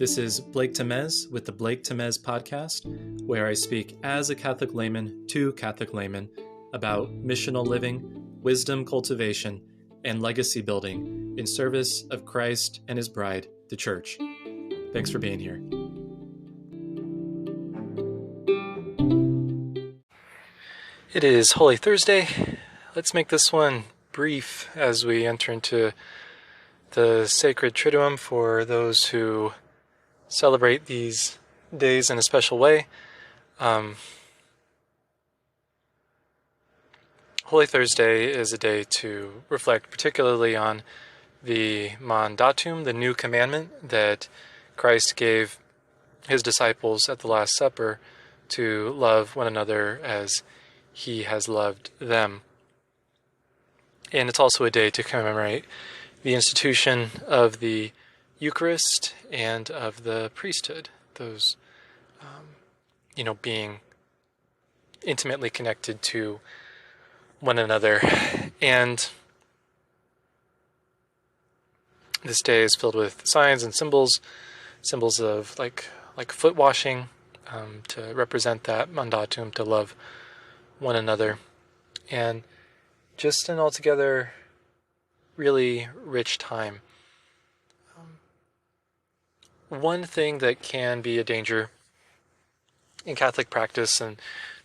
This is Blake Temez with the Blake Temez podcast, where I speak as a Catholic layman to Catholic laymen about missional living, wisdom cultivation, and legacy building in service of Christ and his bride, the Church. Thanks for being here. It is Holy Thursday. Let's make this one brief as we enter into the sacred Triduum for those who celebrate these days in a special way. Holy Thursday is a day to reflect particularly on the mandatum, the new commandment that Christ gave his disciples at the Last Supper to love one another as he has loved them. And it's also a day to commemorate the institution of the Eucharist and of the priesthood, those, being intimately connected to one another. And this day is filled with signs and symbols of like foot washing, to represent that mandatum, to love one another, and just an altogether really rich time. One thing that can be a danger in Catholic practice, and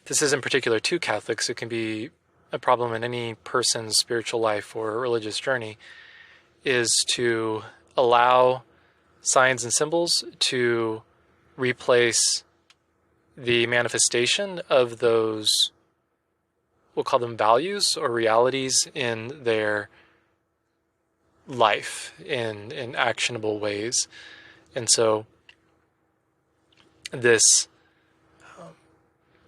this isn't particular to Catholics, it can be a problem in any person's spiritual life or religious journey, is to allow signs and symbols to replace the manifestation of those, we'll call them values or realities in their life in actionable ways. And so this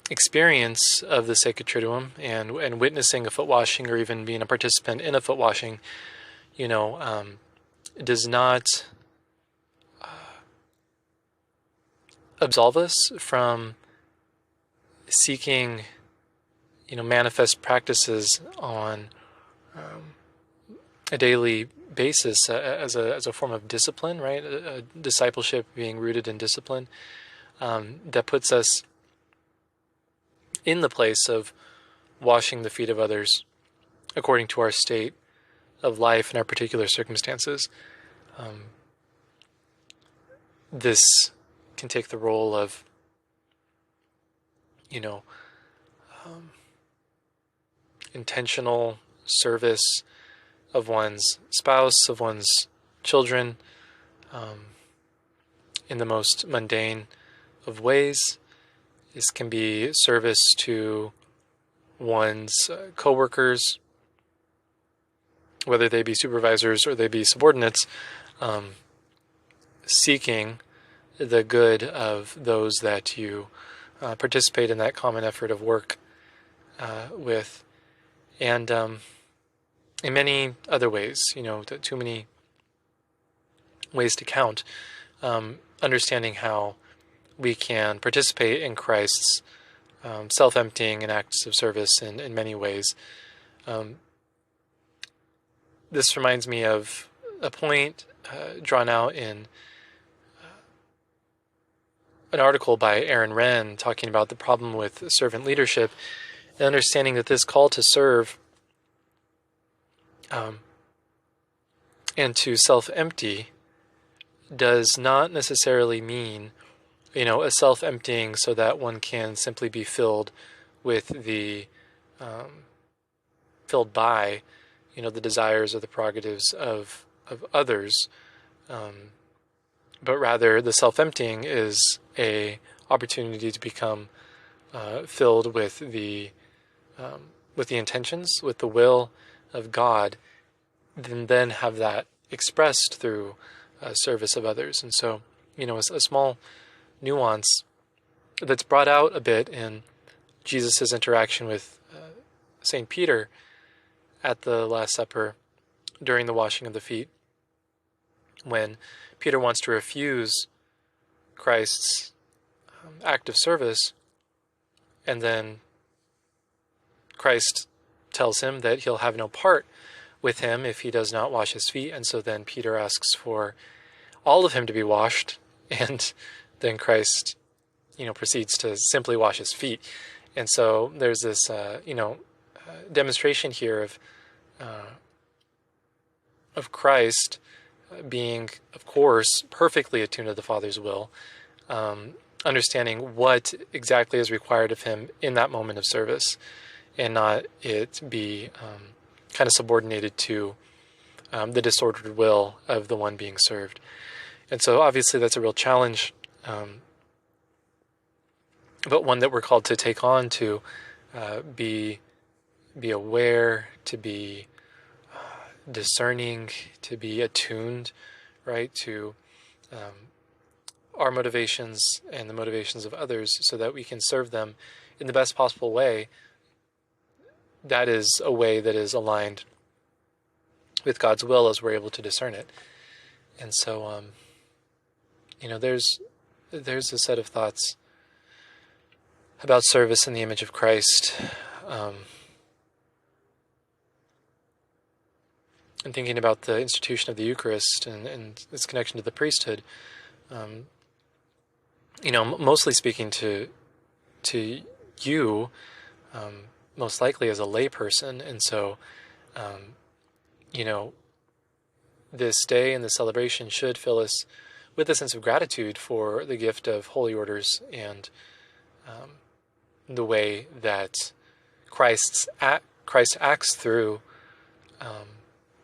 experience of the Sacred Triduum and witnessing a foot washing, or even being a participant in a foot washing, does not absolve us from seeking, manifest practices on a daily basis as a form of discipline, right? A discipleship being rooted in discipline, that puts us in the place of washing the feet of others according to our state of life and our particular circumstances. This can take the role of, intentional service of one's spouse, of one's children, in the most mundane of ways. This can be service to one's co-workers, whether they be supervisors or they be subordinates, seeking the good of those that you participate in that common effort of work with. And in many other ways, too many ways to count, understanding how we can participate in Christ's self-emptying and acts of service in many ways. This reminds me of a point drawn out in an article by Aaron Wren talking about the problem with servant leadership, and understanding that this call to serve and to self-empty does not necessarily mean, a self-emptying so that one can simply be filled with filled by, the desires or the prerogatives of others, but rather the self-emptying is a opportunity to become filled with the intentions, with the will of God, and then have that expressed through service of others. And so, a small nuance that's brought out a bit in Jesus' interaction with St. Peter at the Last Supper during the washing of the feet, when Peter wants to refuse Christ's act of service, and then Christ tells him that he'll have no part with him if he does not wash his feet. And so then Peter asks for all of him to be washed, and then Christ, proceeds to simply wash his feet. And so there's this, demonstration here of Christ being, of course, perfectly attuned to the Father's will, understanding what exactly is required of him in that moment of service, and not it be kind of subordinated to the disordered will of the one being served. And so obviously that's a real challenge, but one that we're called to take on, to be aware, to be discerning, to be attuned, right, to our motivations and the motivations of others, so that we can serve them in the best possible way. That is a way that is aligned with God's will, as we're able to discern it. And so, there's a set of thoughts about service in the image of Christ, and thinking about the institution of the Eucharist and its connection to the priesthood. Mostly speaking to you, most likely as a layperson, and so, this day and the celebration should fill us with a sense of gratitude for the gift of holy orders and the way that Christ acts through,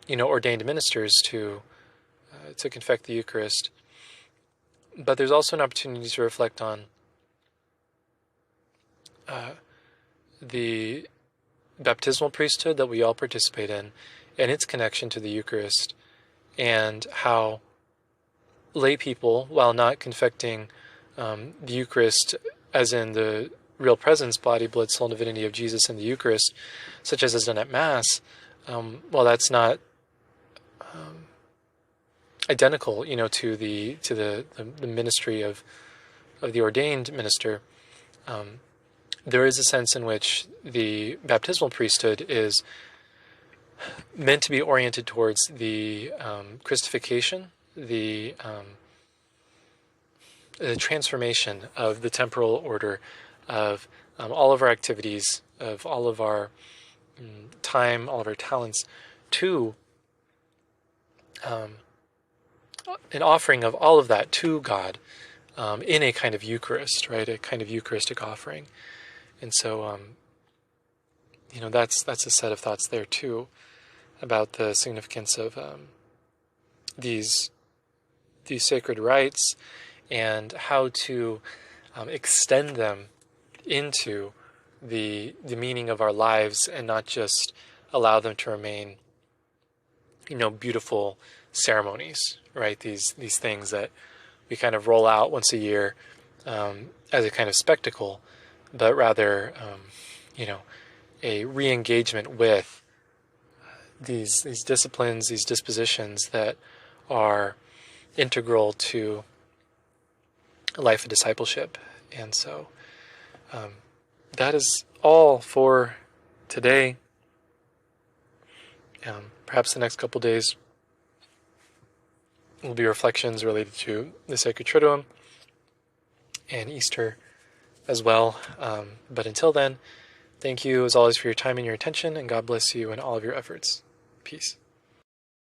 ordained ministers to confect the Eucharist. But there's also an opportunity to reflect on the baptismal priesthood that we all participate in, and its connection to the Eucharist, and how lay people, while not confecting the Eucharist as in the real presence, body, blood, soul, and divinity of Jesus in the Eucharist, such as is done at Mass, while that's not identical, to the ministry of the ordained minister, there is a sense in which the baptismal priesthood is meant to be oriented towards the Christification, the transformation of the temporal order of all of our activities, of all of our time, all of our talents, to an offering of all of that to God in a kind of Eucharist, right? A kind of Eucharistic offering. And so, that's a set of thoughts there too, about the significance of these sacred rites, and how to extend them into the meaning of our lives, and not just allow them to remain, beautiful ceremonies, right? These things that we kind of roll out once a year as a kind of spectacle, but rather, a re-engagement with these disciplines, these dispositions that are integral to a life of discipleship. And so that is all for today. Perhaps the next couple days will be reflections related to the Sacred Triduum and Easter as well. But until then, thank you as always for your time and your attention, and God bless you in all of your efforts. Peace.